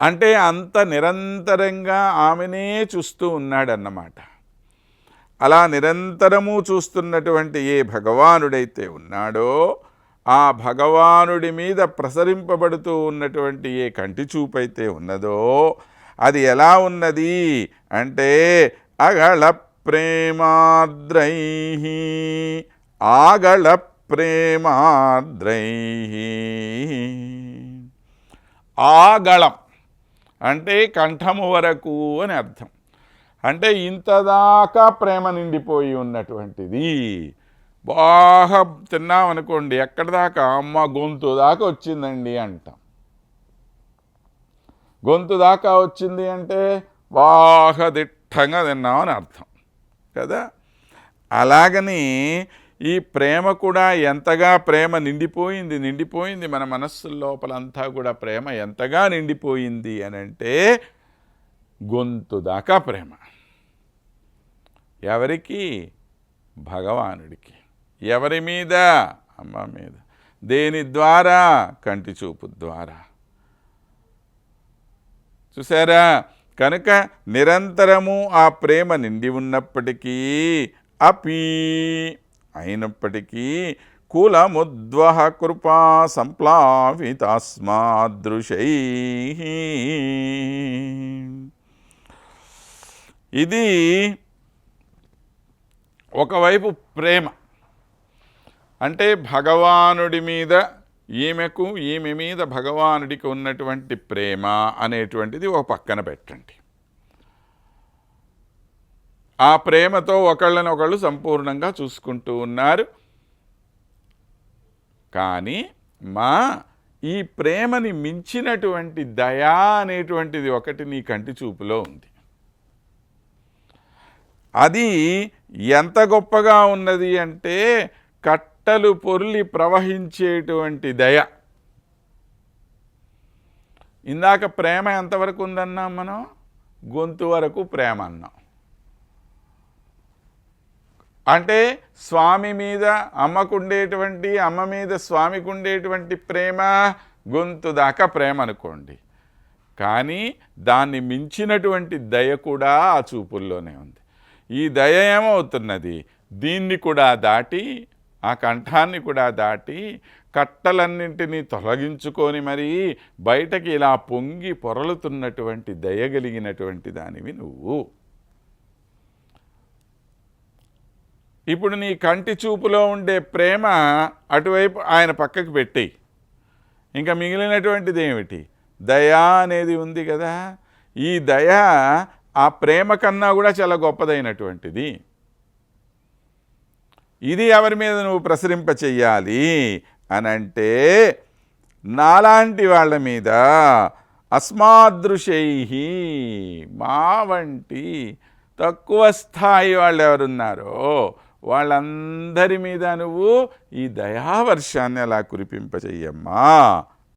అంటే అంత నిరంతరంగా ఆమెనే చూస్తూ ఉన్నాడన్నమాట. అలా నిరంతరము చూస్తున్నటువంటి ఏ భగవానుడైతే ఉన్నాడో ఆ భగవానుడి మీద ప్రసరింపబడుతూ ఉన్నటువంటి ఏ కంటి చూపైతే ఉన్నదో అది ఎలా ఉన్నది అంటే అగళ ప్రేమాద్రై, ఆగళ ప్రేమాద్రై. ఆగళం అంటే కంఠము వరకు అని అర్థం. అంటే ఇంతదాకా ప్రేమ నిండిపోయి ఉన్నటువంటిది. బాగా తిన్నామనుకోండి, ఎక్కడి దాకా, అమ్మ గొంతు దాకా వచ్చిందండి అంటాం. గొంతు దాకా వచ్చింది అంటే బాగా దిట్టంగా తిన్నామని అర్థం కదా. అలాగని ఈ ప్రేమ కూడా ఎంతగా ప్రేమ నిండిపోయింది మన మనస్సు లోపలంతా కూడా ప్రేమ ఎంతగా నిండిపోయింది అని అంటే గొంతు దాకా ప్రేమ. ఎవరికి? భగవానుడికి. ఎవరి మీద? అమ్మ మీద. దేని ద్వారా? కంటి చూపు ద్వారా. చూసారా? కనుక నిరంతరము ఆ ప్రేమ నిండి ఉన్నప్పటికీ అయినప్పటికీ కులముద్వహ కృపా సంప్లావితాస్మాదృశై. ఇది ఒకవైపు ప్రేమ అంటే భగవానుడి మీద ఈమె మీద భగవానుడికి ఉన్నటువంటి ప్రేమ అనేటువంటిది ఒక పక్కన పెట్టండి. ఆ ప్రేమతో ఒకళ్ళనొకళ్ళు సంపూర్ణంగా చూసుకుంటూ ఉన్నారు. కానీ ఈ ప్రేమని మించినటువంటి దయా అనేటువంటిది ఒకటి నీ కంటి చూపులో ఉంది. అది ఎంత గొప్పగా ఉన్నది అంటే కట్టలు పొర్లి ప్రవహించేటువంటి దయ. ఇందాక ప్రేమ ఎంతవరకు ఉందన్నాం మనం? గొంతు వరకు ప్రేమ అన్నాం. అంటే స్వామి మీద అమ్మకుండేటువంటి, అమ్మ మీద స్వామికి ఉండేటువంటి ప్రేమ గొంతు దాకా ప్రేమ అనుకోండి. కానీ దాన్ని మించినటువంటి దయ కూడా ఆ చూపుల్లోనే ఉంది. ఈ దయ ఏమవుతున్నది? దీన్ని కూడా దాటి, ఆ కంఠాన్ని కూడా దాటి కట్టలన్నింటినీ తొలగించుకొని మరీ బయటకి ఇలా పొంగి పొరలుతున్నటువంటి దయగలిగినటువంటి దానివి నువ్వు. ఇప్పుడు నీ కంటి చూపులో ఉండే ప్రేమ అటువైపు ఆయన పక్కకు పెట్టి ఇంకా మిగిలినటువంటిది ఏమిటి? దయా అనేది ఉంది కదా. ఈ దయ ఆ ప్రేమ కన్నా కూడా చాలా గొప్పదైనటువంటిది. ఇది ఎవరి మీద నువ్వు ప్రసరింప చెయ్యాలి అనంటే నాలాంటి వాళ్ళ మీద. అస్మాదృశై, మా వంటి తక్కువ స్థాయి వాళ్ళు ఎవరున్నారో వాళ్ళందరి మీద నువ్వు ఈ దయావర్షాన్ని అలా కురిపింపచెయ్యమ్మా